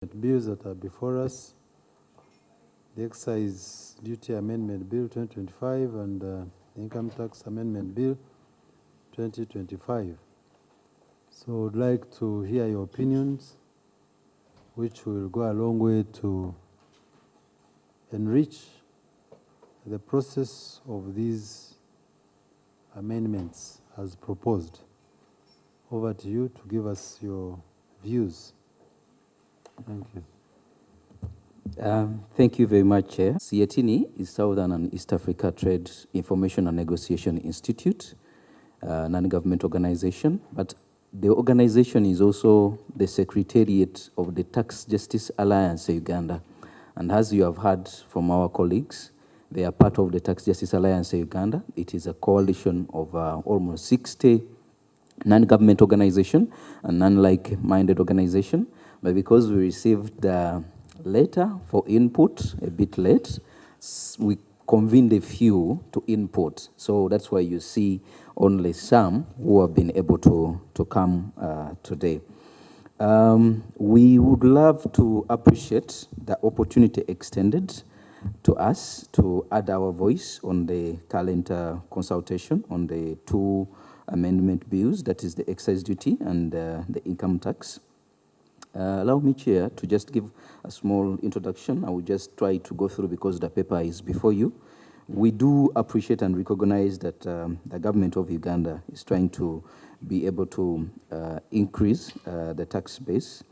Bills that are before us, the Excise Duty Amendment Bill 2025 and the Income Tax Amendment Bill 2025. So I'd like to hear your opinions, which will go a long way to enrich the process of these amendments as proposed. Over to you to give us your views. Thank you. Thank you very much, Chair. Seatini is Southern and East Africa Trade Information and Negotiation Institute, non-government organization, but the organization is also the Secretariat of the Tax Justice Alliance Uganda. And as you have heard from our colleagues, they are part of the Tax Justice Alliance Uganda. It is a coalition of almost 60 non-government organization and non-like-minded organization. But because we received the letter for input a bit late, we convened a few to input. So that's why you see only some who have been able to come today. We would love to appreciate the opportunity extended to us to add our voice on the current consultation on the two amendment bills, that is the excise duty and the income tax. Allow me, Chair, to just give a small introduction. I will just try to go through because the paper is before you. We do appreciate and recognize that the government of Uganda is trying to be able to increase the tax base,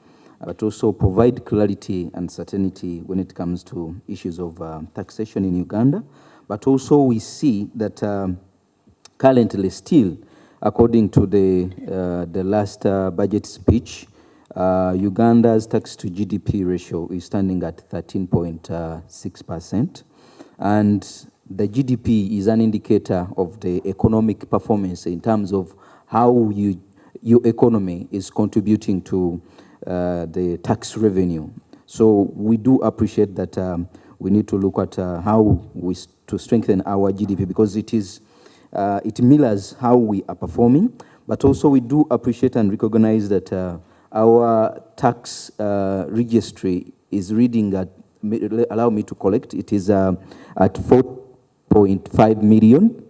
but also provide clarity and certainty when it comes to issues of taxation in Uganda. But also we see that currently still, according to the last budget speech, Uganda's tax to GDP ratio is standing at 13.6%. And the GDP is an indicator of the economic performance in terms of how your economy is contributing to the tax revenue. So we do appreciate that we need to look at how to strengthen our GDP because it mirrors how we are performing. But also we do appreciate and recognize that our tax registry is reading at, allow me to collect, it is at 4.5 million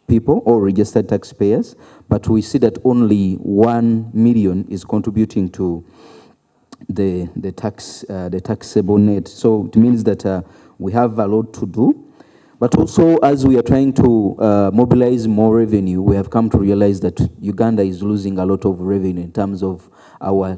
people or registered taxpayers, but we see that only 1 million is contributing to the taxable net. So it means that we have a lot to do. But also, as we are trying to mobilize more revenue, we have come to realize that Uganda is losing a lot of revenue in terms of our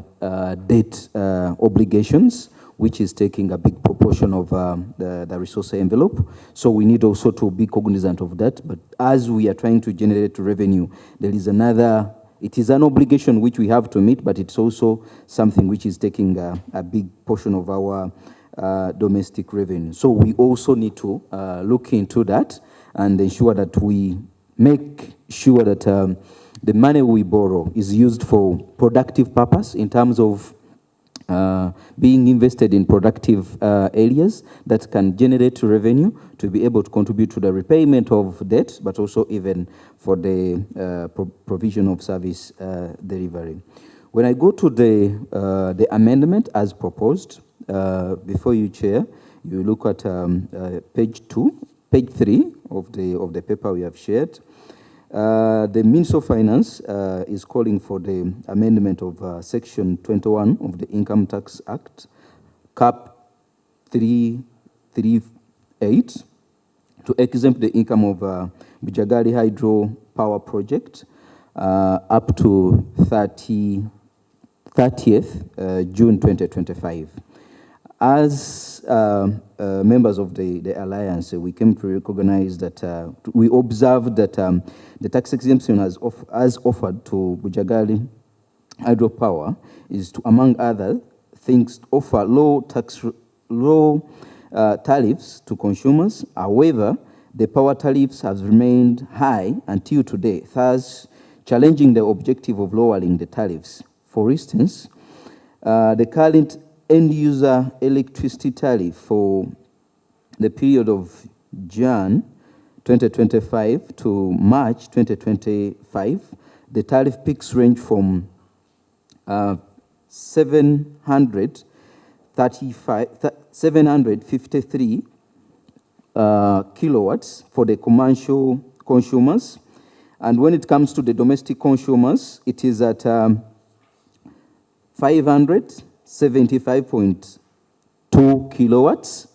debt obligations, which is taking a big proportion of the resource envelope. So we need also to be cognizant of that. But as we are trying to generate revenue, there is another, it is an obligation which we have to meet, but it's also something which is taking a big portion of our domestic revenue. So we also need to look into that and ensure that we make sure that the money we borrow is used for productive purpose in terms of being invested in productive areas that can generate revenue to be able to contribute to the repayment of debt, but also even for the provision of service delivery. When I go to the amendment as proposed, before you, Chair, you look at page 3 of the paper we have shared. The Minister of Finance is calling for the amendment of Section 21 of the Income Tax Act, Cap 338, to exempt the income of Bujagali Hydro Power Project up to 30th June 2025. As members of the Alliance, we came to recognize that we observed that the tax exemption as offered to Bujagali Hydropower is to, among other things, offer low tariffs to consumers. However, the power tariffs have remained high until today, thus challenging the objective of lowering the tariffs. For instance, the current end-user electricity tariff for the period of Jan 2025 to March 2025, the tariff peaks range from 700 753 kilowatts for the commercial consumers. And when it comes to the domestic consumers, it is at 575.2 kilowatts.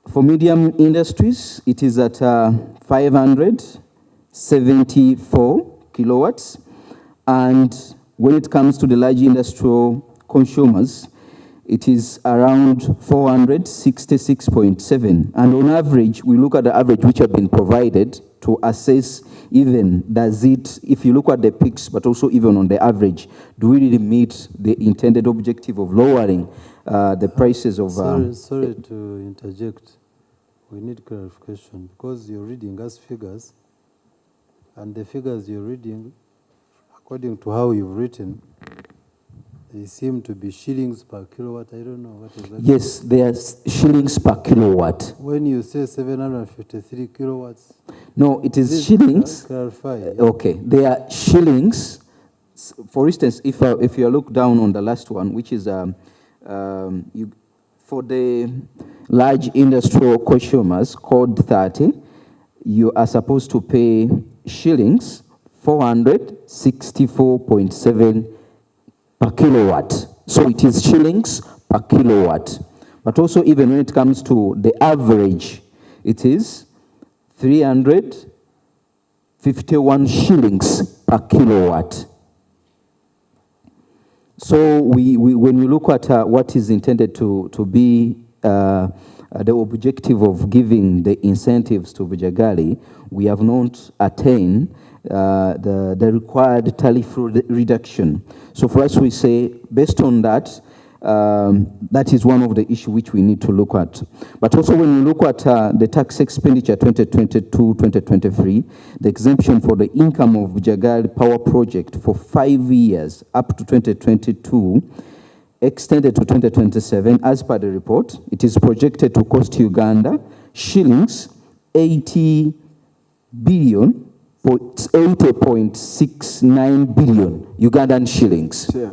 For medium industries, it is at 574 kilowatts. And when it comes to the large industrial consumers, it is around 466.7. And on average, we look at the average which have been provided to assess even, does it, if you look at the peaks, but also even on the average, do we really meet the intended objective of lowering the prices of... Sorry to interject. We need clarification because you're reading us figures, and the figures you're reading, according to how you've written, they seem to be shillings per kilowatt. I don't know what exactly. Yes, they are shillings per kilowatt. When you say 753 kilowatts. No, it is shillings. Clarify. Okay, they are shillings. For instance, if you look down on the last one, which is for the large industrial consumers, code 30, you are supposed to pay shillings 464.7 per kilowatt. So it is shillings per kilowatt. But also even when it comes to the average, it is 351 shillings per kilowatt. So when we look at what is intended to be the objective of giving the incentives to Bujagali, we have not attained the required tariff reduction. So for us, we say, based on that, that is one of the issues which we need to look at. But also when we look at the tax expenditure 2022-2023, the exemption for the income of Bujagali Power Project for 5 years up to 2022, extended to 2027, as per the report, it is projected to cost Uganda shillings 80 billion, 80.69 billion Ugandan shillings. Yeah.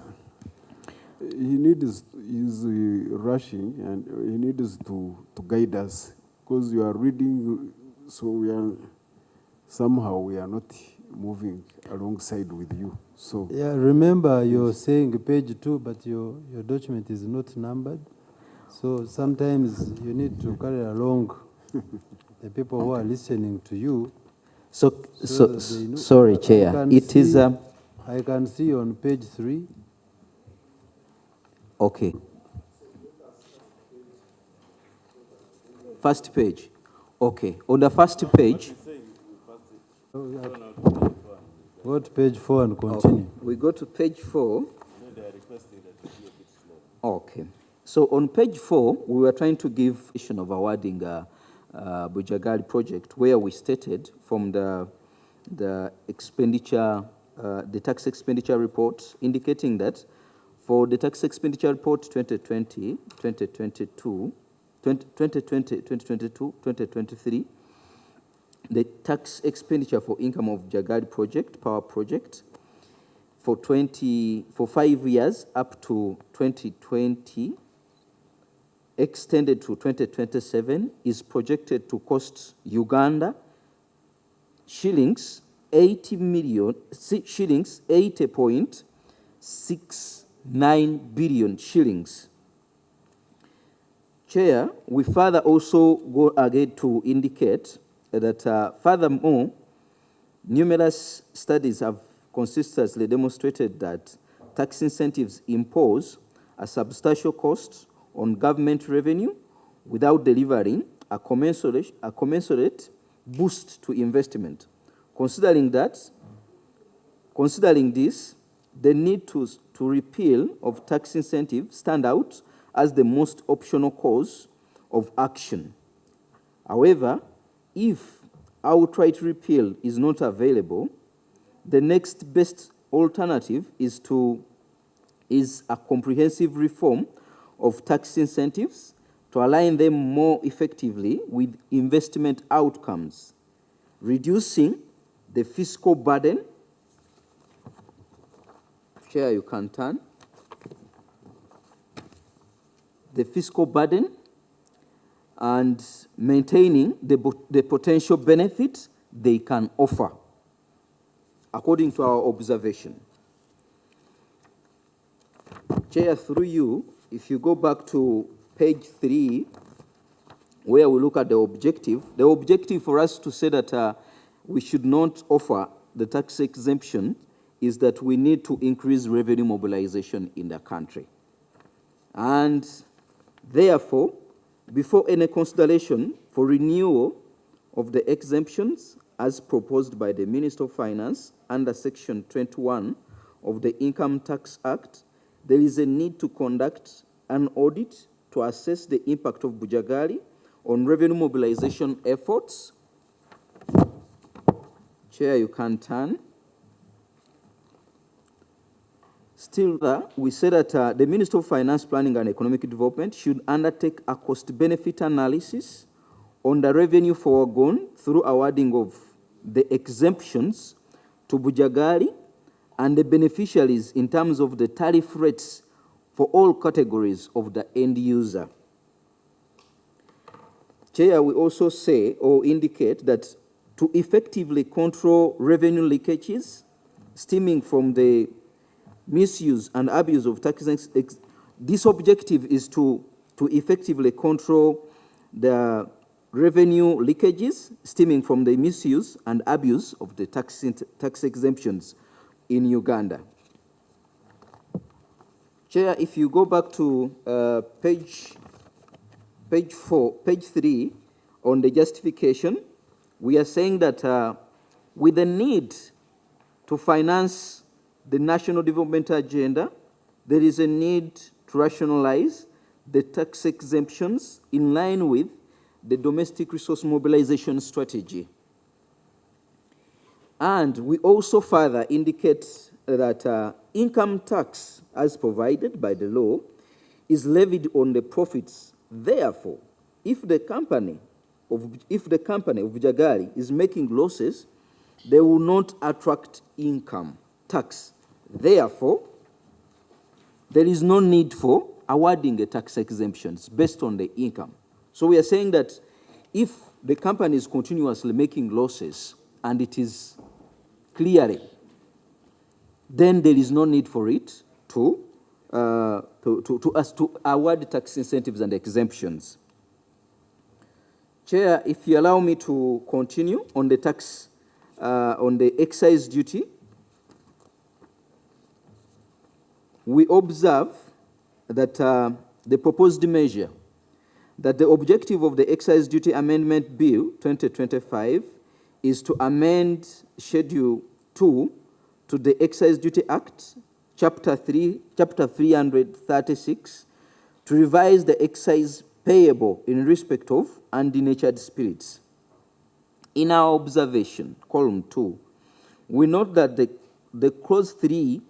He needs, he's rushing, and he needs to guide us, because you are reading, so we are not moving alongside with you. So yeah, remember you're saying page 2, but your document is not numbered. So sometimes you need to carry along the people who are listening to you. Sorry, Chair. It is I can see on page 3. Okay. First page. Okay. On the first page. Go to page 4 and continue. Okay. We go to page 4. Okay. So on page 4, we were trying to give of awarding Bujagali project, where we stated from the expenditure, the tax expenditure report, indicating that for the tax expenditure report 2020, 2023, the tax expenditure for income of Bujagali project, power project, for 5 years up to 2020, extended to 2027, is projected to cost Uganda shillings 80 million, shillings 80.69 billion shillings. Chair, we further also go ahead to indicate that furthermore, numerous studies have consistently demonstrated that tax incentives impose a substantial cost on government revenue without delivering a commensurate boost to investment. Considering this, the need to repeal of tax incentives stand out as the most optional cause of action. However, if outright repeal is not available, the next best alternative is a comprehensive reform of tax incentives to align them more effectively with investment outcomes, reducing the fiscal burden Chair, you can turn. The fiscal burden and maintaining the potential benefit they can offer, according to our observation. Chair, through you, if you go back to page 3, where we look at the objective for us to say that we should not offer the tax exemption is that we need to increase revenue mobilization in the country. And therefore, before any consideration for renewal of the exemptions as proposed by the Minister of Finance under Section 21 of the Income Tax Act, there is a need to conduct an audit to assess the impact of Bujagali on revenue mobilization efforts. Chair, you can turn. Still, we say that the Minister of Finance, Planning and Economic Development should undertake a cost-benefit analysis on the revenue foregone through awarding of the exemptions to Bujagali and the beneficiaries in terms of the tariff rates for all categories of the end user. Chair, we also say or indicate that to effectively control revenue leakages stemming from the misuse and abuse of tax, this objective is to effectively control the revenue leakages stemming from the misuse and abuse of the tax exemptions in Uganda. Chair, if you go back to page 3 on the justification, we are saying that with the need to finance the national development agenda, there is a need to rationalize the tax exemptions in line with the domestic resource mobilization strategy. And we also further indicate that income tax, as provided by the law, is levied on the profits. Therefore, if the company of Bujagali is making losses, they will not attract income tax. Therefore, there is no need for awarding a tax exemptions based on the income. So we are saying that if the company is continuously making losses and it is clearing, then there is no need for it to award tax incentives and exemptions. Chair, if you allow me to continue on the tax, on the excise duty, we observe that the proposed measure, that the objective of the Excise Duty Amendment Bill 2025 is to amend Schedule 2 to the Excise Duty Act, Chapter 336, to revise the excise payable in respect of undenatured spirits. In our observation, column 2, we note that the clause 3,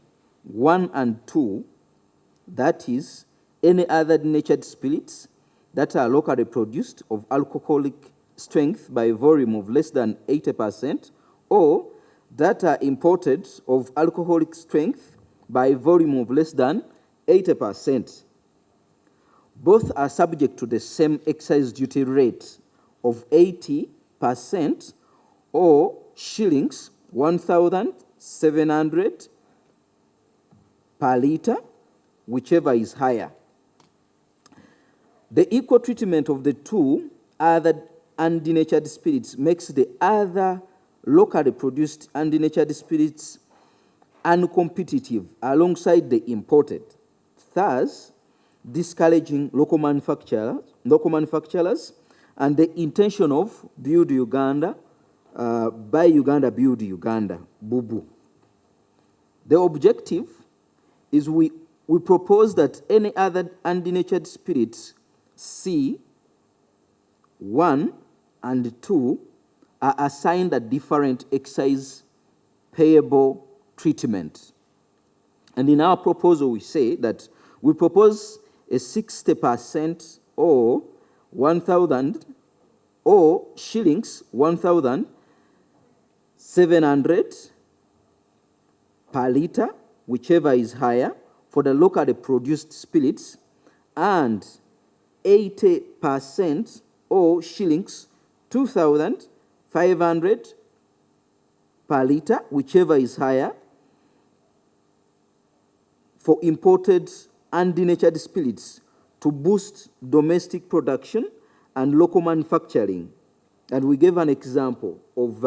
1 and 2, that is, any other denatured spirits that are locally produced of alcoholic strength by volume of less than 80%, or that are imported of alcoholic strength by volume of less than 80%. Both are subject to the same excise duty rate of 80% or shillings 1,700 per litre, whichever is higher. The equal treatment of the two other undenatured spirits makes the other locally produced undenatured spirits uncompetitive alongside the imported, thus discouraging local manufacturers and the intention of Build Uganda, Buy Uganda, Build Uganda, BUBU. The objective is we propose that any other undenatured spirits C, 1 and 2 are assigned a different excise payable treatment. And in our proposal, we say that we propose a 60% or 1,000 or shillings 1,700 per litre, whichever is higher, for the locally produced spirits, and 80% or shillings 2,500 per litre, whichever is higher, for imported and denatured spirits to boost domestic production and local manufacturing. And we gave an example of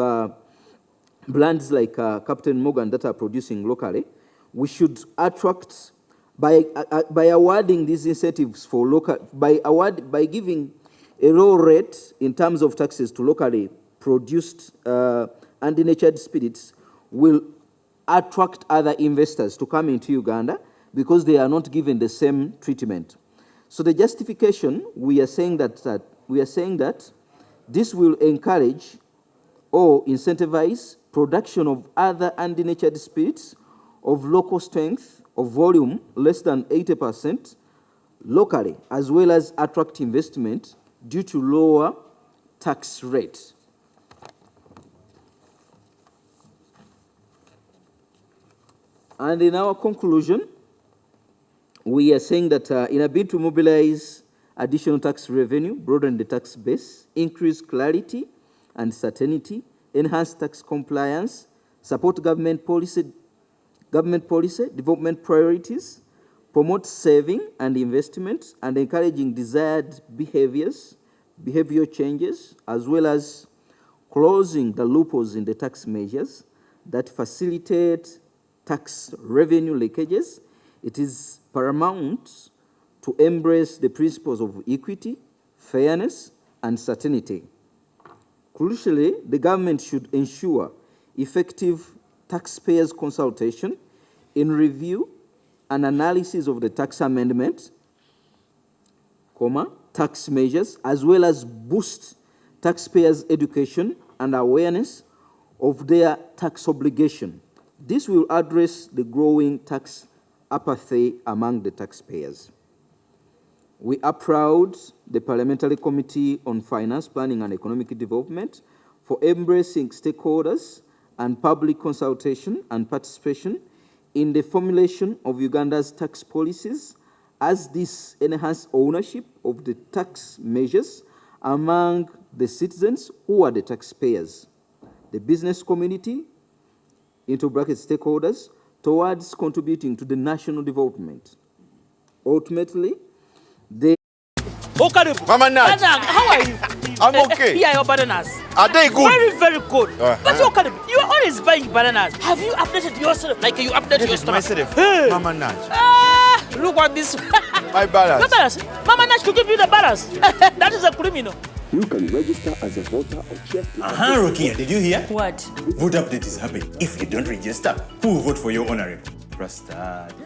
brands like Captain Morgan that are producing locally. We should attract, by awarding these incentives for local, by giving a low rate in terms of taxes to locally produced and denatured spirits, will attract other investors to come into Uganda because they are not given the same treatment. So the justification, we are saying that this will encourage or incentivize production of other undenatured spirits of local strength of volume less than 80% locally, as well as attract investment due to lower tax rates. And in our conclusion, we are saying that in a bid to mobilize additional tax revenue, broaden the tax base, increase clarity and certainty, enhance tax compliance, support government policy, development priorities, promote saving and investment, and encouraging desired behavioral changes, as well as closing the loopholes in the tax measures that facilitate tax revenue leakages. It is paramount to embrace the principles of equity, fairness, and certainty. Crucially, the government should ensure effective taxpayers' consultation in review and analysis of the tax amendment, tax measures, as well as boost taxpayers' education and awareness of their tax obligation. This will address the growing tax apathy among the taxpayers. We applaud the Parliamentary Committee on Finance, Planning and Economic Development for embracing stakeholders and public consultation and participation in the formulation of Uganda's tax policies, as this enhances ownership of the tax measures among the citizens who are the taxpayers, the business community, into brackets stakeholders, towards contributing to the national development. Ultimately, they... Mama Naj, how are you? I'm okay. Here are your bananas. Are they good? Very, very good. But you are always buying bananas. Have you updated yourself like you updated your stomach? Myself, Hey. Mama Naj. Look at this. My balance. Your balance. Mama Nash to give you the balance. That is a criminal. You can register as a voter or check. Rukia, did you hear? What? Vote update is happening. If you don't register, who will vote for your honorable? Trusted.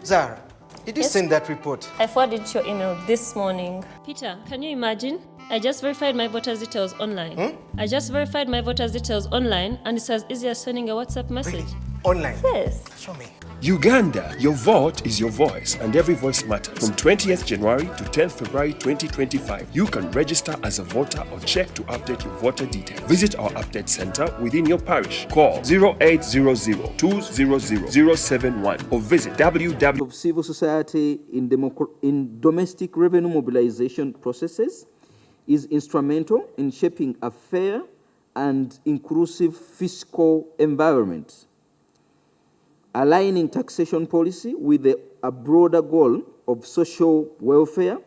Zara, did you send that report? I forwarded your email this morning. Peter, can you imagine? I just verified my voter's details online. I just verified my voter's details online, and it's as easy as sending a WhatsApp message. Really? Online? Yes. Show me. Uganda, your vote is your voice, and every voice matters. From 20th January to 10th February 2025, you can register as a voter or check to update your voter details. Visit our update center within your parish. Call 0800-200-071 or visit www. of civil society in domestic revenue mobilization processes is instrumental in shaping a fair and inclusive fiscal environment, aligning taxation policy with a broader goal of social welfare,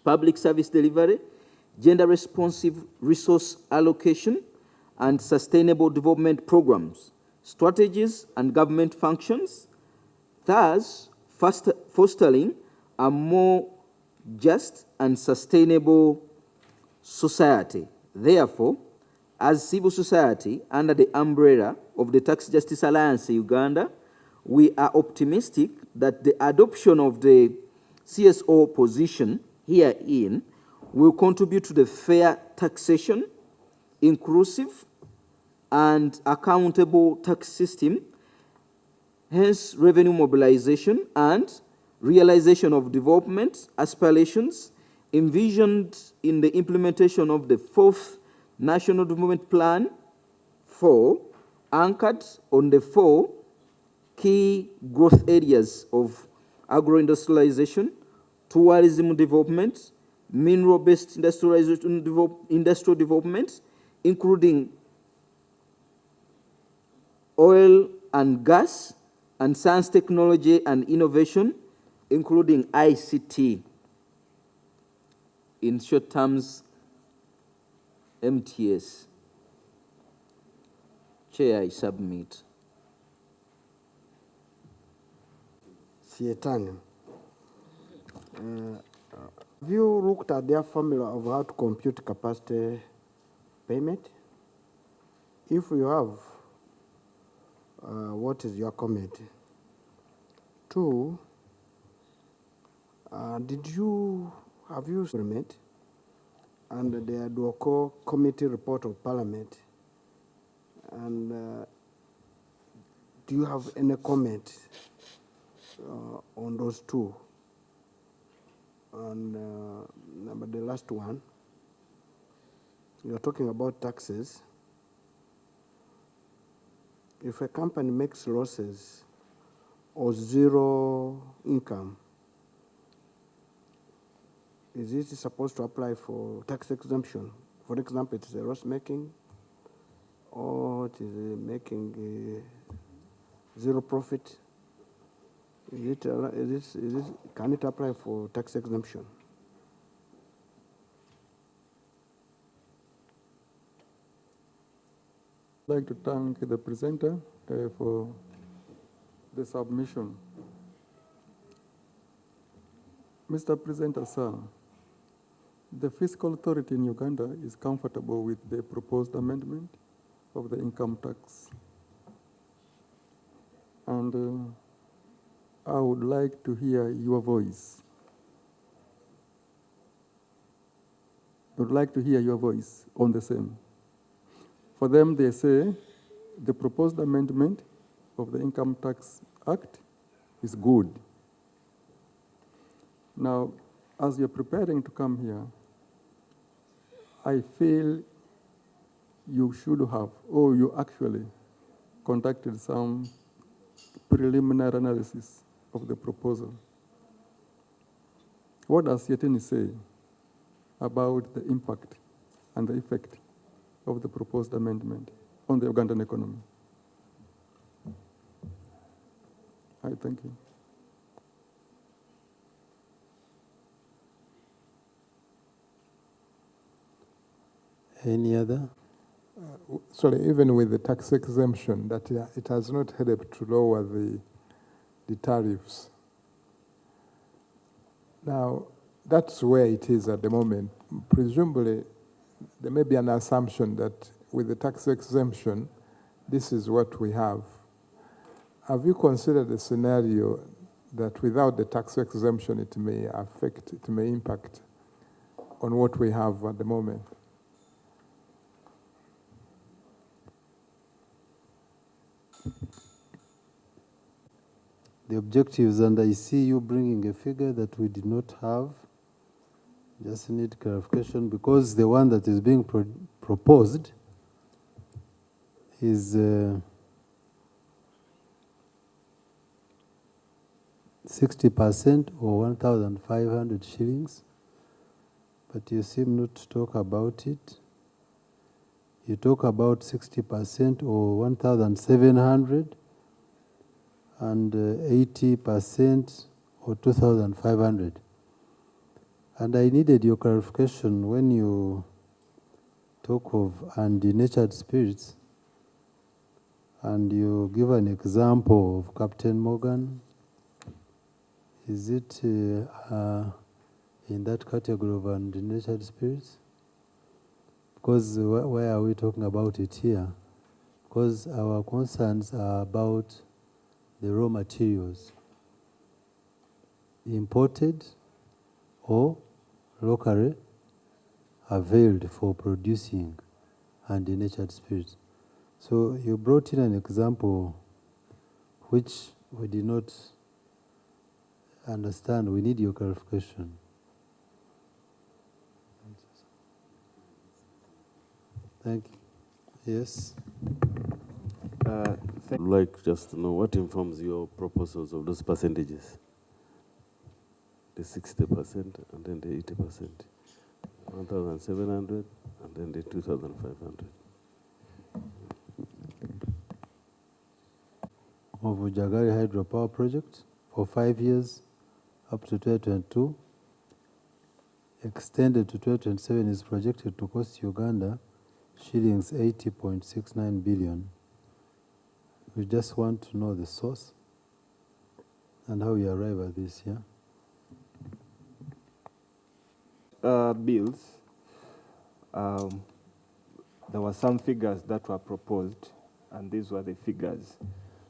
public service delivery, gender-responsive resource allocation, and sustainable development programs, strategies, and government functions, thus fostering a more just and sustainable society. Therefore, as civil society under the umbrella of the Tax Justice Alliance Uganda, we are optimistic that the adoption of the CSO position herein will contribute to the fair taxation, inclusive and accountable tax system, hence revenue mobilization and realization of development aspirations envisioned in the implementation of the 4th National Development Plan 4, anchored on the 4 key growth areas of agro-industrialization, tourism development, mineral-based industrial development, including oil and gas, and science, technology, and innovation, including ICT. In short terms, MTS. Chair, I submit. Seatini. Have you looked at their formula of how to compute capacity payment? If you have, what is your comment? Two, have you implement and the Duoko Committee Report of Parliament? And do you have any comment on those two? And the last one, you're talking about taxes. If a company makes losses or zero income, is it supposed to apply for tax exemption? For example, it is a loss making, or it is making zero profit. Can it apply for tax exemption? I'd like to thank the presenter for the submission. Mr. Presenter, sir, the fiscal authority in Uganda is comfortable with the proposed amendment of the income tax. And I would like to hear your voice. I would like to hear your voice on the same. For them, they say the proposed amendment of the Income Tax Act is good. Now, as you're preparing to come here, I feel you should have, or you actually conducted some preliminary analysis of the proposal. What does Seatini say about the impact and the effect of the proposed amendment on the Ugandan economy? I thank you. Any other? Sorry, even with the tax exemption, that it has not helped to lower the tariffs. Now, that's where it is at the moment. Presumably, there may be an assumption that with the tax exemption, this is what we have. Have you considered a scenario that without the tax exemption, it may impact on what we have at the moment? The objectives, and I see you bringing a figure that we did not have. Just need clarification because the one that is being proposed is 60% or 1,500 shillings, but you seem not to talk about it. You talk about 60% or 1,700 and 80% or 2,500. And I needed your clarification when you talk of undenatured spirits, and you give an example of Captain Morgan. Is it in that category of undenatured spirits? Because why are we talking about it here? Because our concerns are about the raw materials, imported or locally availed for producing undenatured spirits. So you brought in an example which we did not understand. We need your clarification. Thank you. Yes. I'd like just to know what informs your proposals of those percentages. The 60% and then the 80%. 1,700 and then the 2,500. Of Ujagari hydropower project for 5 years up to 2022. Extended to 2027 is projected to cost Uganda shillings 80.69 billion. We just want to know the source and how we arrive at this, yeah? Bills, there were some figures that were proposed, and these were the figures.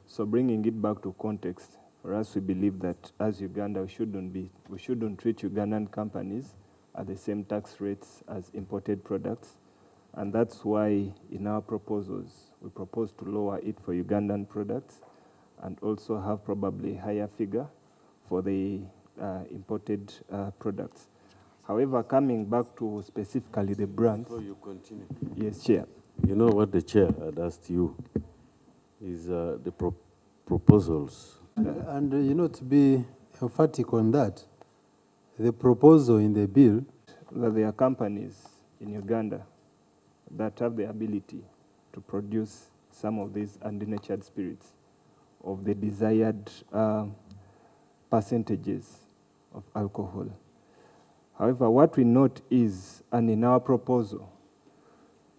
So bringing it back to context, for us, we believe that as Uganda, we shouldn't treat Ugandan companies at the same tax rates as imported products, and that's why in our proposals, we propose to lower it for Ugandan products and also have probably a higher figure for the imported products. However, coming back to specifically the brands. Before you continue. Yes, Chair. You know what the Chair had asked you is the proposals. And you know, to be emphatic on that, the proposal in the bill that there are companies in Uganda that have the ability to produce some of these undenatured spirits of the desired percentages of alcohol. However, what we note is, and in our proposal,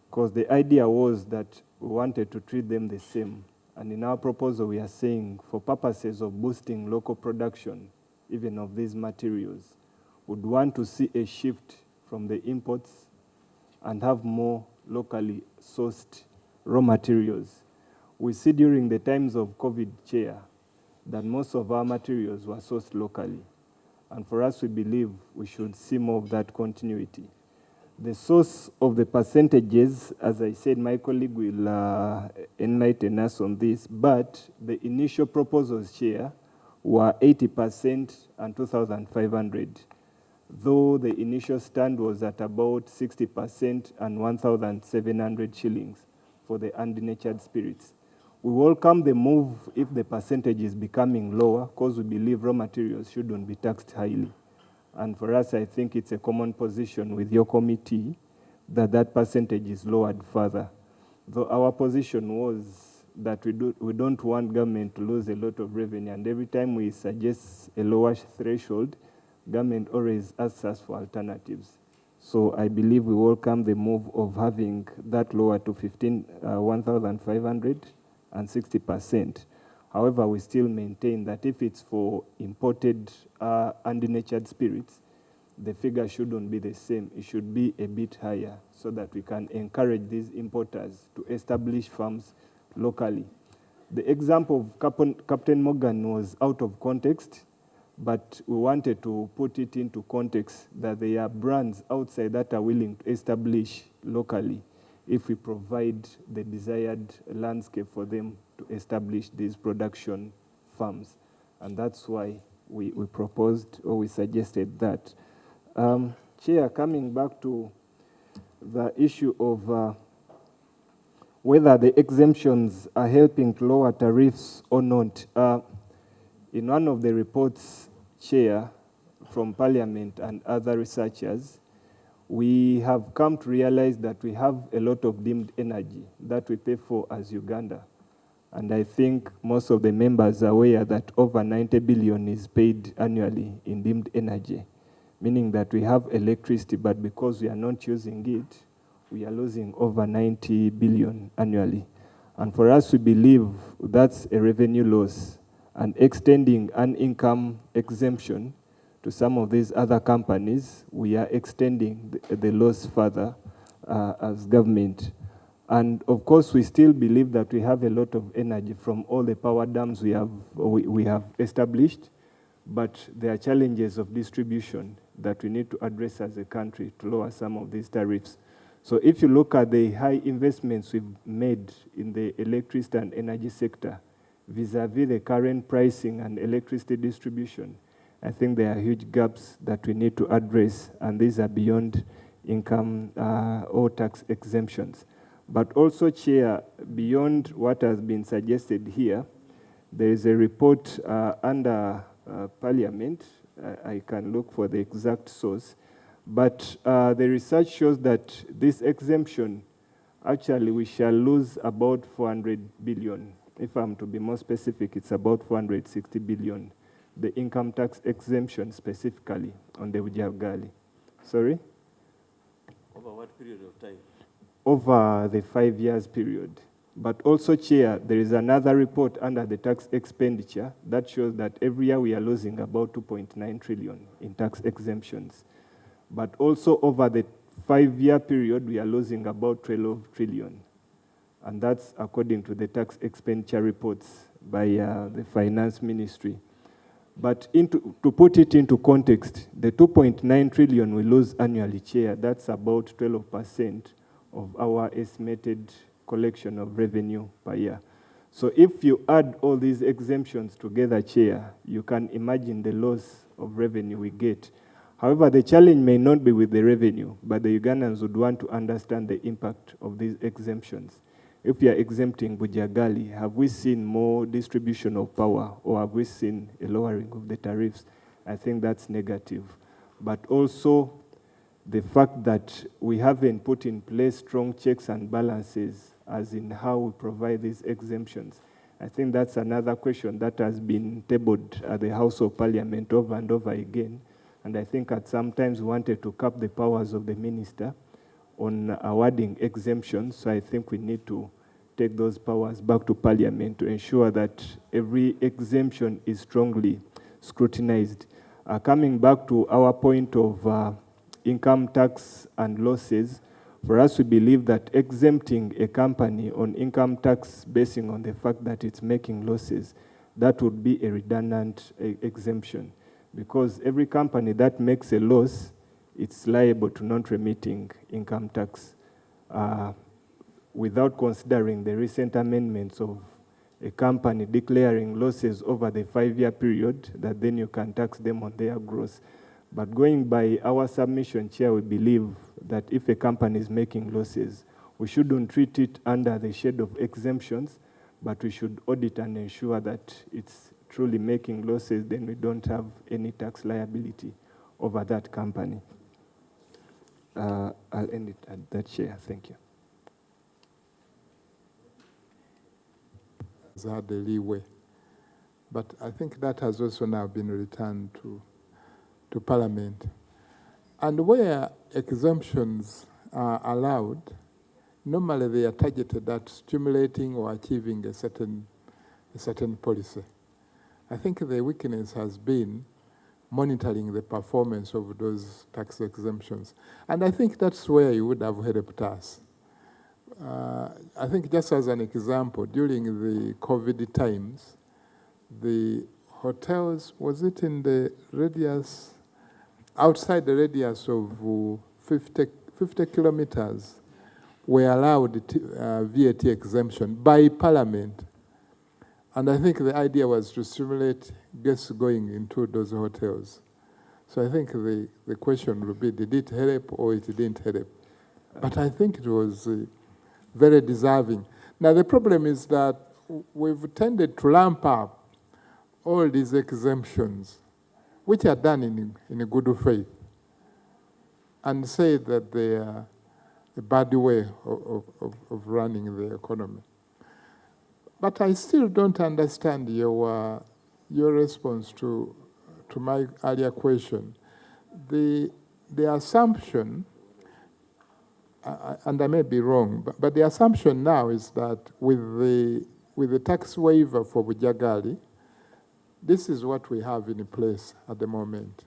because the idea was that we wanted to treat them the same, and in our proposal we are saying for purposes of boosting local production, even of these materials, would want to see a shift from the imports and have more locally sourced raw materials. We see during the times of COVID, Chair, that most of our materials were sourced locally. And for us, we believe we should see more of that continuity. The source of the percentages, as I said, my colleague will enlighten us on this, but the initial proposals, Chair, were 80% and 2,500, though the initial stand was at about 60% and 1,700 shillings for the undenatured spirits. We welcome the move if the percentage is becoming lower, because we believe raw materials shouldn't be taxed highly. And for us, I think it's a common position with your committee that that percentage is lowered further. Though our position was that we don't want government to lose a lot of revenue, and every time we suggest a lower threshold, government always asks us for alternatives. So I believe we welcome the move of having that lower to 1,500 and 60%. However, we still maintain that if it's for imported undenatured spirits, the figure shouldn't be the same. It should be a bit higher so that we can encourage these importers to establish farms locally. The example of Captain Morgan was out of context, but we wanted to put it into context that there are brands outside that are willing to establish locally if we provide the desired landscape for them to establish these production farms. And that's why we proposed, or we suggested that. Chair, coming back to the issue of whether the exemptions are helping to lower tariffs or not. In one of the reports, Chair, from Parliament and other researchers, we have come to realize that we have a lot of deemed energy that we pay for as Uganda. And I think most of the members are aware that over 90 billion is paid annually in deemed energy, meaning that we have electricity, but because we are not using it, we are losing over 90 billion annually. And for us, we believe that's a revenue loss, and extending an income exemption to some of these other companies, we are extending the loss further as government. And of course, we still believe that we have a lot of energy from all the power dams we have established, but there are challenges of distribution that we need to address as a country to lower some of these tariffs. So if you look at the high investments we've made in the electricity and energy sector, vis-a-vis the current pricing and electricity distribution, I think there are huge gaps that we need to address, and these are beyond income or tax exemptions. But also, Chair, beyond what has been suggested here, there is a report under Parliament. I can look for the exact source. But the research shows that this exemption, actually, we shall lose about 400 billion. If I'm to be more specific, it's about 460 billion. The income tax exemption specifically on the Bujagali. Sorry? Over what period of time? Over the 5 years period. But also, Chair, there is another report under the tax expenditure that shows that every year we are losing about 2.9 trillion in tax exemptions. But also over the 5-year period, we are losing about 12 trillion. And that's according to the tax expenditure reports by the Finance Ministry. But to put it into context, the 2.9 trillion we lose annually, Chair, that's about 12% of our estimated collection of revenue per year. So if you add all these exemptions together, Chair, you can imagine the loss of revenue we get. However, the challenge may not be with the revenue, but the Ugandans would want to understand the impact of these exemptions. If we are exempting Bujagali, have we seen more distribution of power, or have we seen a lowering of the tariffs? I think that's negative. But also, the fact that we haven't put in place strong checks and balances, as in how we provide these exemptions. I think that's another question that has been tabled at the House of Parliament over and over again. And I think at some times we wanted to cap the powers of the minister on awarding exemptions. So I think we need to take those powers back to Parliament to ensure that every exemption is strongly scrutinized. Coming back to our point of income tax and losses, for us, we believe that exempting a company on income tax basing on the fact that it's making losses, that would be a redundant exemption. Because every company that makes a loss, it's liable to non-remitting income tax without considering the recent amendments of a company declaring losses over the 5-year period, that then you can tax them on their gross. But going by our submission, Chair, we believe that if a company is making losses, we shouldn't treat it under the shade of exemptions, but we should audit and ensure that it's truly making losses, then we don't have any tax liability over that company. I'll end it at that, Chair. Thank you. Has had a leeway. But I think that has also now been returned to Parliament. And where exemptions are allowed, normally they are targeted at stimulating or achieving a certain policy. I think the weakness has been monitoring the performance of those tax exemptions. And I think that's where you would have helped us. I think just as an example, during the COVID times, the hotels, was it in the radius, outside the radius of 50 kilometers, were allowed VAT exemption by Parliament. And I think the idea was to stimulate guests going into those hotels. So I think the question would be, did it help or it didn't help? But I think it was very deserving. Now the problem is that we've tended to lump up all these exemptions, which are done in a good faith, and say that they are a bad way of running the economy. But I still don't understand your response to my earlier question. The assumption, and I may be wrong, but the assumption now is that with the tax waiver for Bujagali, this is what we have in place at the moment.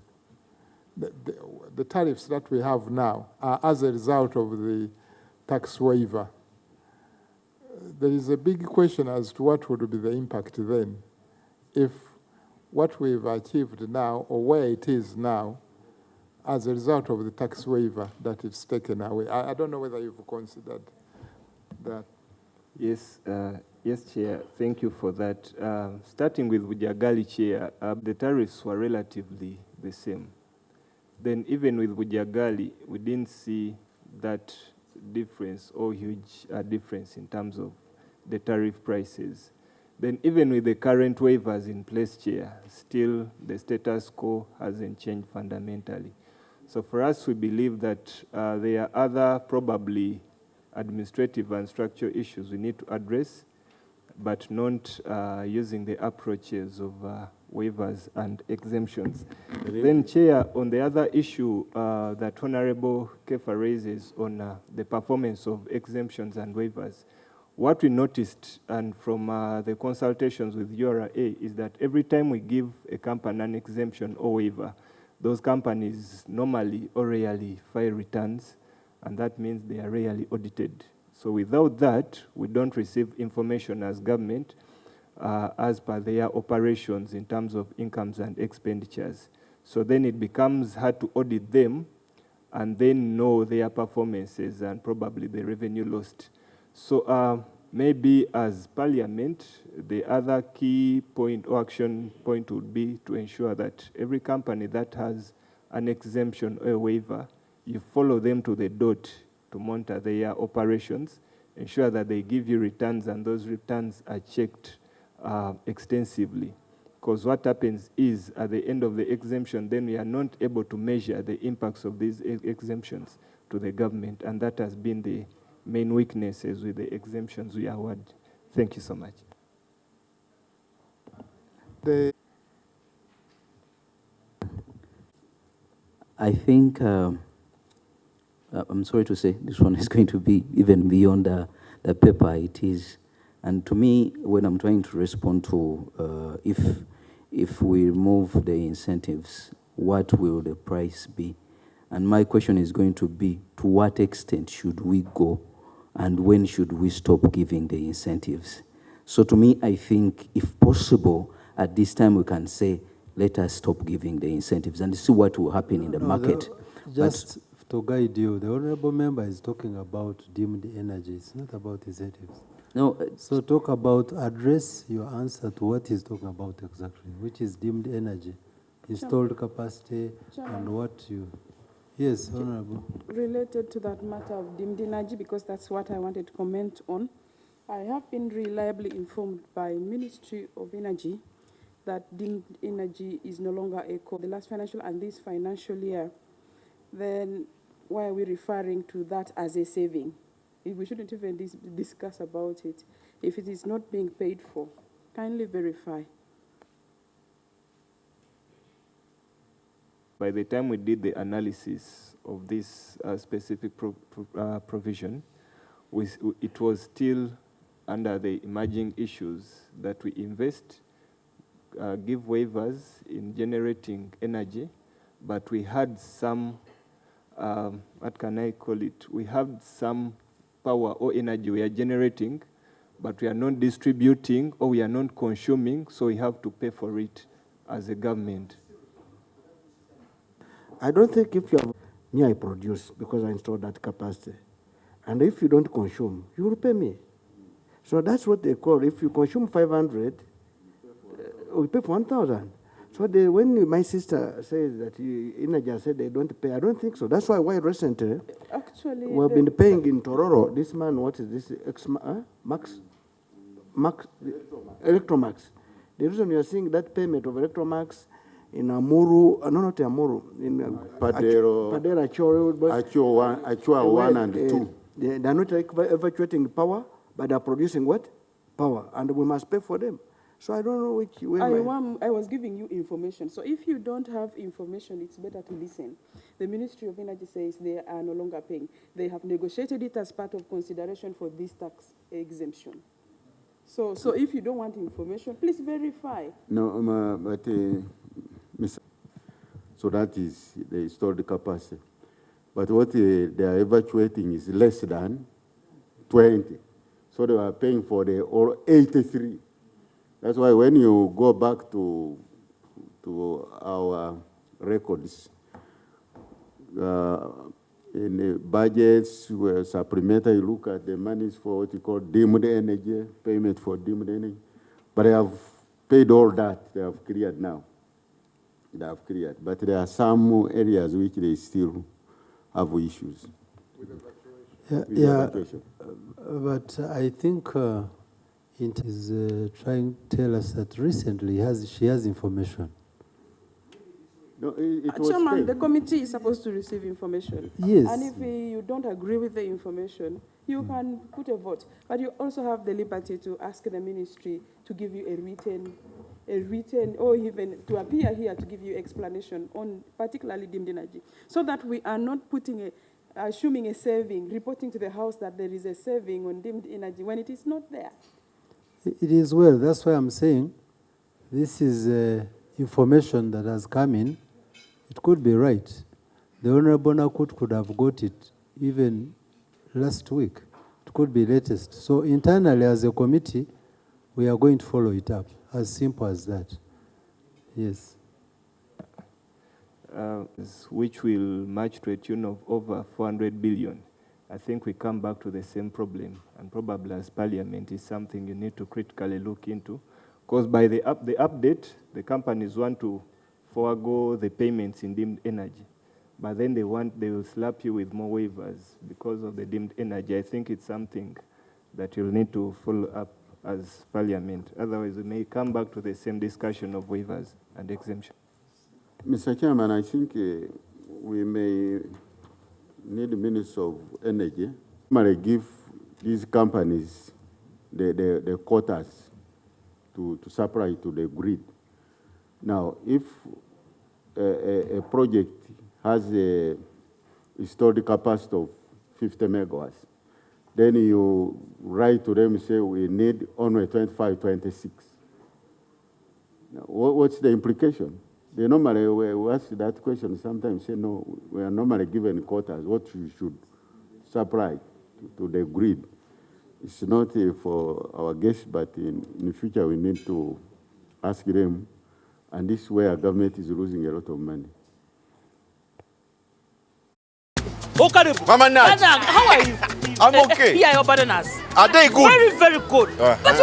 The tariffs that we have now are as a result of the tax waiver. There is a big question as to what would be the impact then if what we've achieved now, or where it is now, as a result of the tax waiver, that it's taken away. I don't know whether you've considered that. Yes, yes, Chair. Thank you for that. Starting with Bujagali, Chair, the tariffs were relatively the same. Then even with Bujagali, we didn't see that difference or huge difference in terms of the tariff prices. Then even with the current waivers in place, Chair, still the status quo hasn't changed fundamentally. So for us, we believe that there are other probably administrative and structural issues we need to address, but not using the approaches of waivers and exemptions. Then, Chair, on the other issue that Honorable Kefa raises on the performance of exemptions and waivers, what we noticed, and from the consultations with URA, is that every time we give a company an exemption or waiver, those companies normally or rarely file returns, and that means they are rarely audited. So without that, we don't receive information as government as per their operations in terms of incomes and expenditures. So then it becomes hard to audit them and then know their performances and probably the revenue lost. So maybe as Parliament, the other key point or action point would be to ensure that every company that has an exemption or a waiver, you follow them to the dot to monitor their operations, ensure that they give you returns and those returns are checked extensively. Because what happens is at the end of the exemption, then we are not able to measure the impacts of these exemptions to the government, and that has been the main weaknesses with the exemptions we award. Thank you so much. I think, I'm sorry to say, this one is going to be even beyond the paper it is. And to me, when I'm trying to respond to if we remove the incentives, what will the price be? And my question is going to be, to what extent should we go and when should we stop giving the incentives? So to me, I think if possible, at this time we can say, let us stop giving the incentives and see what will happen in the market. Just to guide you, the honorable member is talking about deemed energy. It's not about incentives. No. So talk about, address your answer to what he's talking about exactly, which is deemed energy, installed capacity, and what you... Yes, Honorable. Related to that matter of deemed energy, because that's what I wanted to comment on, I have been reliably informed by Ministry of Energy that deemed energy is no longer a core. The last financial and this financial year, then why are we referring to that as a saving? We shouldn't even discuss about it. If it is not being paid for, kindly verify. By the time we did the analysis of this specific provision, it was still under the emerging issues that we invest, give waivers in generating energy, but we had some, what can I call it? We have some power or energy we are generating, but we are not distributing or we are not consuming, so we have to pay for it as a government. I don't think if you have me, I produce because I installed that capacity. And if you don't consume, you will pay me. So that's what they call, if you consume 500, we pay for 1,000. So when my sister says that Inaja said they don't pay, I don't think so. That's why recently, actually, we've been paying in Tororo. This man, what is this? Electromax. The reason you are seeing that payment of Electromax in Amuru, no, not Amuru, in Padero, Achua 1 and 2. They are not evacuating power, but they are producing what? Power. And we must pay for them. So I don't know which way. I was giving you information. So if you don't have information, it's better to listen. The Ministry of Energy says they are no longer paying. They have negotiated it as part of consideration for this tax exemption. So if you don't want information, please verify. No, but Mr. So that is the installed capacity. But what they are evacuating is less than 20. So they are paying for the 83. That's why when you go back to our records, in the budgets where supplementary, you look at the monies for what you call deemed energy, payment for deemed energy. But they have paid all that, they have cleared now. They have cleared. But there are some areas which they still have issues. Yeah, but I think it is trying to tell us that recently she has information. No, it was Chairman, paid. the committee is supposed to receive information. Yes. And if you don't agree with the information, you can put a vote. But you also have the liberty to ask the ministry to give you a written, or even to appear here to give you explanation on particularly deemed energy, so that we are not assuming a saving, reporting to the House that there is a saving on deemed energy when it is not there. It is well. That's why I'm saying this is information that has come in. It could be right. The Honorable Nakut could have got it even last week. It could be latest. So internally as a committee, we are going to follow it up. As simple as that. Yes. Which will match to a tune of over 400 billion. I think we come back to the same problem, and probably as Parliament is something you need to critically look into, because by the update, the companies want to forego the payments in deemed energy, but then they will slap you with more waivers because of the deemed energy. I think it's something that you'll need to follow up as Parliament. Otherwise, we may come back to the same discussion of waivers and exemption. Mr. Chairman, I think we may need the Minister of Energy to give these companies the quotas to supply to the grid. Now, if a project has a installed capacity of 50 megawatts, then you write to them and say, we need only 25, 26. Now, what's the implication? They normally, we ask that question, sometimes say, no, we are normally given quotas, what you should supply to the grid. It's not for our guests, but in the future we need to ask them, and this is where our government is losing a lot of money. Mama Nat, how are you? I'm okay. Here are your bananas. Are they good? Very, very good. But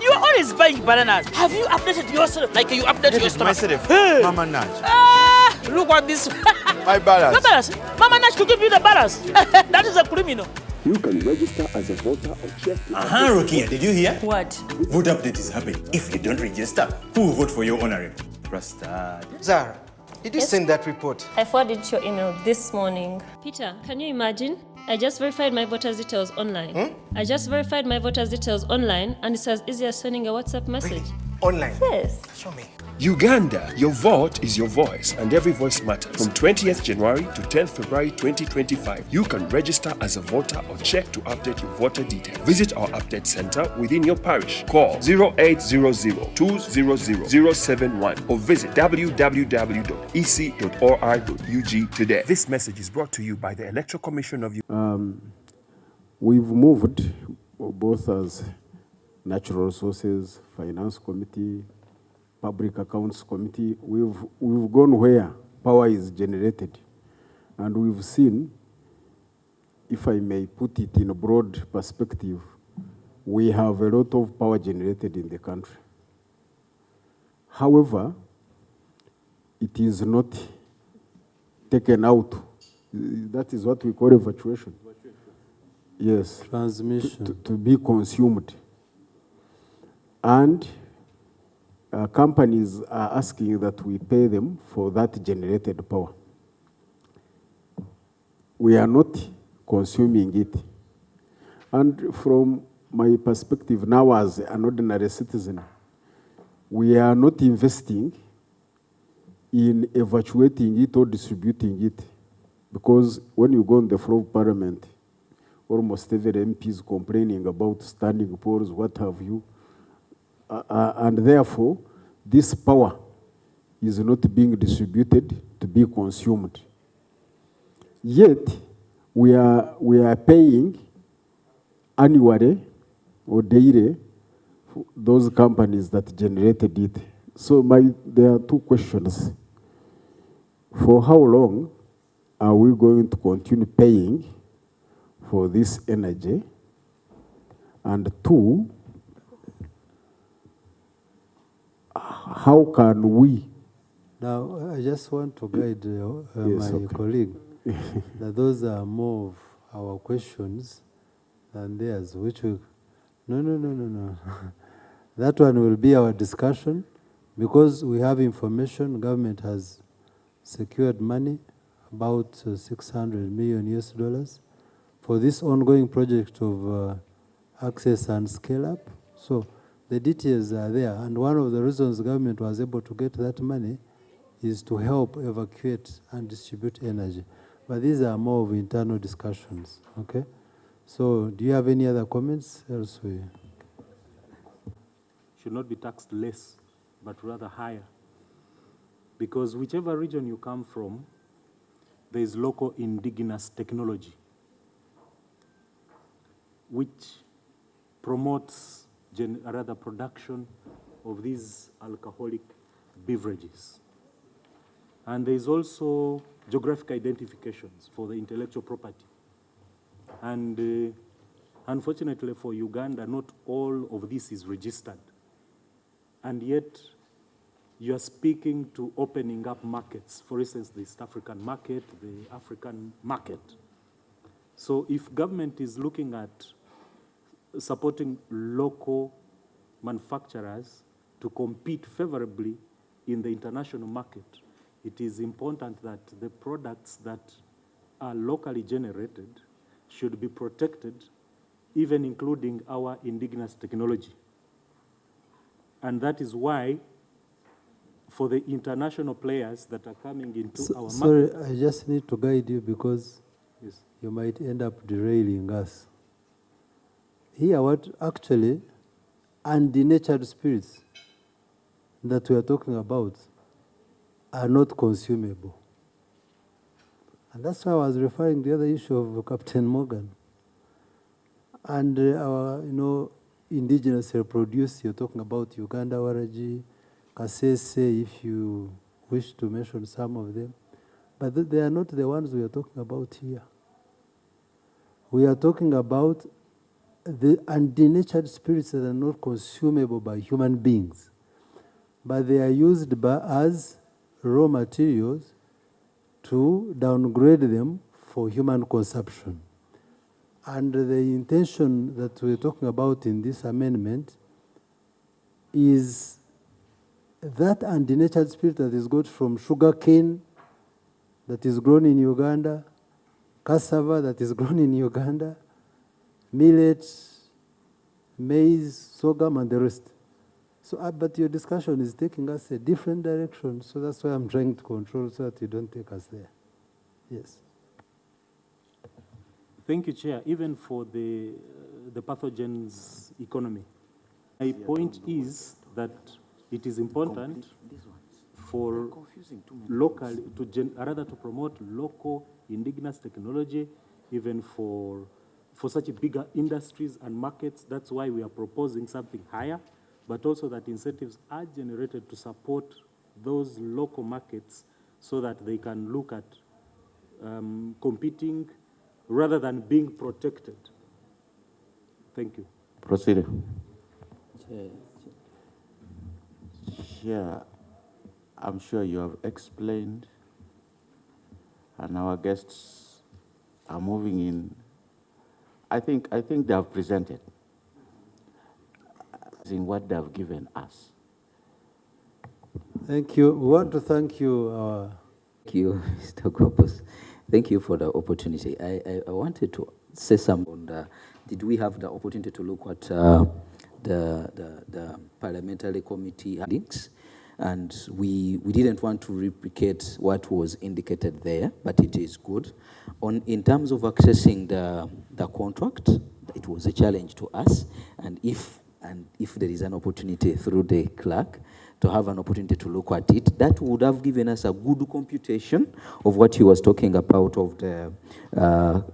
you are always buying bananas. Have you updated yourself like you updated your stomach? Hey. Mama Nat. Look at this. My balance. The balance. Mama Nat could give you the balance. That is a criminal. You can register as a voter or check. Rukia, did you hear? What? Vote update is happening. If you don't register, who will vote for your honorable? Rasta. Zara, did you send that report? I forwarded your email this morning. Peter, can you imagine? I just verified my voter's details online. I just verified my voter's details online, and it's as easy as sending a WhatsApp message. Online? Yes. Show me. Uganda, your vote is your voice, and every voice matters. From 20th January to 10th February 2025, you can register as a voter or check to update your voter details. Visit our update center within your parish. Call 0800-200-071 or visit www.ec.or.ug today. This message is brought to you by the Electoral Commission of Uganda. We've moved both as Natural Resources, Finance Committee, Public Accounts Committee. We've gone where power is generated. And we've seen, if I may put it in a broad perspective, we have a lot of power generated in the country. However, it is not taken out. That is what we call evacuation. Yes. Transmission. To be consumed. And companies are asking that we pay them for that generated power. We are not consuming it. And from my perspective now as an ordinary citizen, we are not investing in evacuating it or distributing it. Because when you go on the floor of Parliament, almost every MP is complaining about standing polls, what have you. And therefore, this power is not being distributed to be consumed. Yet, we are paying annually or daily for those companies that generated it. So there are two questions. For how long are we going to continue paying for this energy? And two, how can we? Now, I just want to guide my colleague that those are more of our questions than theirs, which will, no. That one will be our discussion, because we have information. Government has secured money, about $600 million US for this ongoing project of access and scale up. So the details are there, and one of the reasons the government was able to get that money is to help evacuate and distribute energy. But these are more of internal discussions, okay? So do you have any other comments? Else we... Should not be taxed less, but rather higher. Because whichever region you come from, there is local indigenous technology, which promotes rather production of these alcoholic beverages. And there is also geographic identifications for the intellectual property. And unfortunately for Uganda, not all of this is registered. And yet, you are speaking to opening up markets. For instance, the East African market, the African market. So if government is looking at supporting local manufacturers to compete favorably in the international market, it is important that the products that are locally generated should be protected, even including our indigenous technology. And that is why, for the international players that are coming into our sorry, market... I just need to guide you, because yes, you might end up derailing us. Here, what actually, and the denatured spirits that we are talking about are not consumable. And that's why I was referring to the other issue of Captain Morgan. And our, indigenous reproduce, you're talking about Uganda, Waraji, Kasese, if you wish to mention some of them. But they are not the ones we are talking about here. We are talking about the undenatured spirits that are not consumable by human beings, but they are used as raw materials to downgrade them for human consumption. And the intention that we're talking about in this amendment is that undenatured spirit that is got from sugarcane that is grown in Uganda, cassava that is grown in Uganda, millet, maize, sorghum, and the rest. So, but your discussion is taking us a different direction, so that's why I'm trying to control so that you don't take us there. Yes. Thank you, Chair. Even for the pathogens economy, my point is that it is important for local, rather to promote local indigenous technology, even for such bigger industries and markets. That's why we are proposing something higher, but also that incentives are generated to support those local markets so that they can look at competing rather than being protected. Thank you. Proceed. Chair, I'm sure you have explained, and our guests are moving in. I think they have presented in what they have given us. Thank you. We want to thank you. Thank you, Mr. Kopos. Thank you for the opportunity. I wanted to say something on the, did we have the opportunity to look at the parliamentary committee links? And we didn't want to replicate what was indicated there, but it is good. In terms of accessing the contract, it was a challenge to us, and if there is an opportunity through the clerk to have an opportunity to look at it, that would have given us a good computation of what he was talking about, of the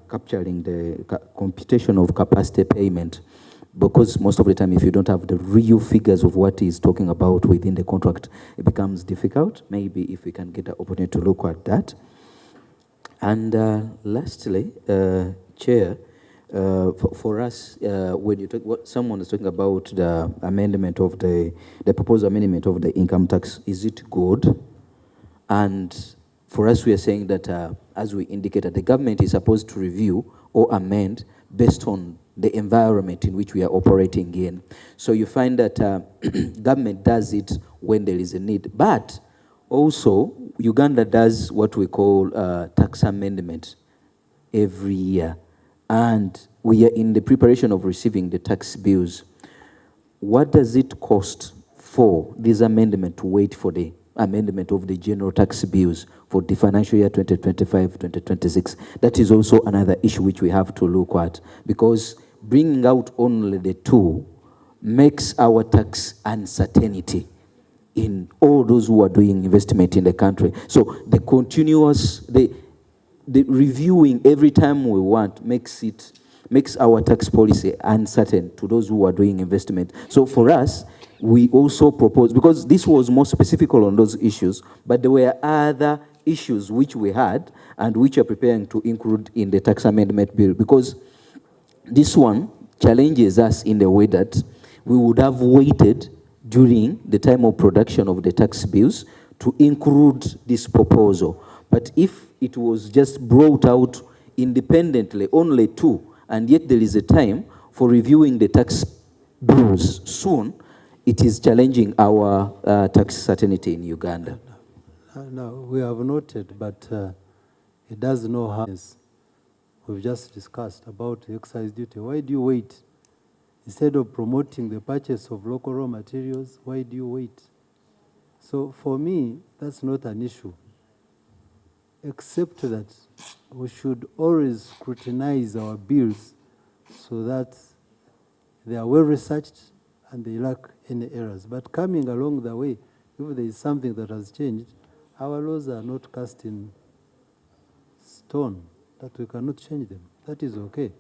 capturing the computation of capacity payment. Because most of the time, if you don't have the real figures of what he's talking about within the contract, it becomes difficult. Maybe if we can get the opportunity to look at that. And lastly, Chair, for us, when you talk, someone is talking about the amendment of the proposed amendment of the income tax, is it good? And for us, we are saying that, as we indicated, the government is supposed to review or amend based on the environment in which we are operating in. So you find that government does it when there is a need. But also, Uganda does what we call tax amendment every year. And we are in the preparation of receiving the tax bills. What does it cost for this amendment to wait for the amendment of the general tax bills for the financial year 2025-2026? That is also another issue which we have to look at, because bringing out only the two makes our tax uncertainty in all those who are doing investment in the country. So the continuous, the reviewing every time we want makes our tax policy uncertain to those who are doing investment. So for us, we also propose, because this was more specific on those issues, but there were other issues which we had and which are preparing to include in the tax amendment bill, because this one challenges us in the way that we would have waited during the time of production of the tax bills to include this proposal. But if it was just brought out independently, only two, and yet there is a time for reviewing the tax bills soon, it is challenging our tax certainty in Uganda. No, we have noted, but it does no harm. We've just discussed about the excise duty. Why do you wait? Instead of promoting the purchase of local raw materials, why do you wait? So for me, that's not an issue, except that we should always scrutinize our bills so that they are well researched and they lack any errors. But coming along the way, if there is something that has changed, our laws are not cast in stone, that we cannot change them. That is okay.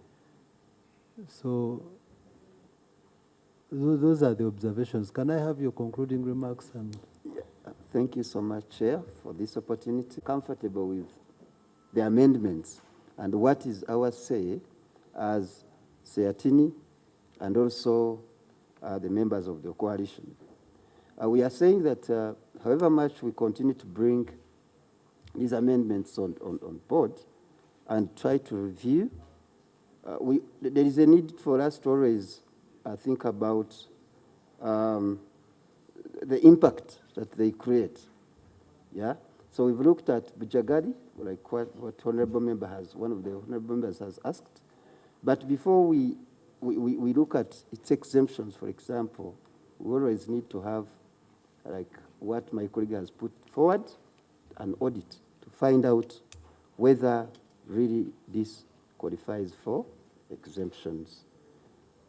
So those are the observations. Can I have your concluding remarks? And thank you so much, Chair, for this opportunity. Comfortable with the amendments and what is our say as Seatini and also the members of the coalition. We are saying that however much we continue to bring these amendments on board and try to review, there is a need for us to always think about the impact that they create. Yeah. So we've looked at Bujagadi, like what honourable member has, one of the honourable members has asked. But before we look at its exemptions, for example, we always need to have, like what my colleague has put forward, an audit to find out whether really this qualifies for exemptions.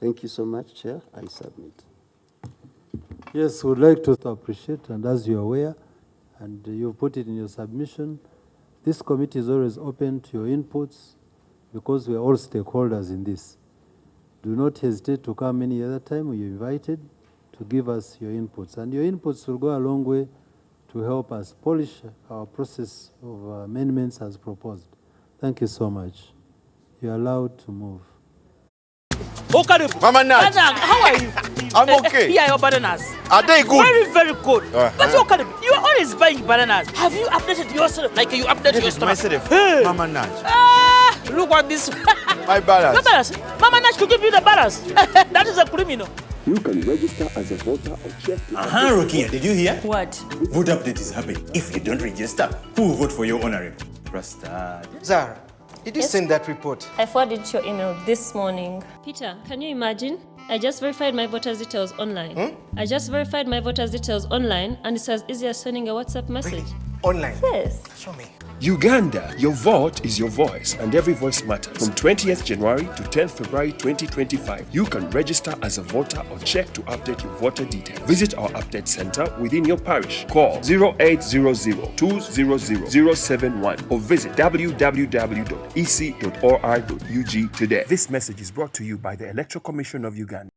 Thank you so much, Chair. I submit. Yes, we would like to appreciate, and as you're aware, and you've put it in your submission, this committee is always open to your inputs because we are all stakeholders in this. Do not hesitate to come any other time when you're invited to give us your inputs. And your inputs will go a long way to help us polish our process of amendments as proposed. Thank you so much. You're allowed to move. Mama Nat. How are you? I'm okay. Here are your bananas. Are they good? Very, very good. But you are always buying bananas. Have you updated yourself like you updated your stomach? Myself. Hey. Mama Nat. Look at this. My balance. Your balance. Mama Nat to give you the balance. That is a criminal. You can register as a voter or check. Rukia, did you hear? What? Vote update is happening. If you don't register, who will vote for your honorable? Trusted. Zara, did you send that report? I forwarded your email this morning. Peter, can you imagine? I just verified my voter's details online. I just verified my voter's details online, and it's as easy as sending a WhatsApp message. Really? Online? Yes. Show me. Uganda, your vote is your voice, and every voice matters. From 20th January to 10th February 2025, you can register as a voter or check to update your voter details. Visit our update center within your parish. Call 0800-200-071 or visit www.ec.or.ug today. This message is brought to you by the Electoral Commission of Uganda.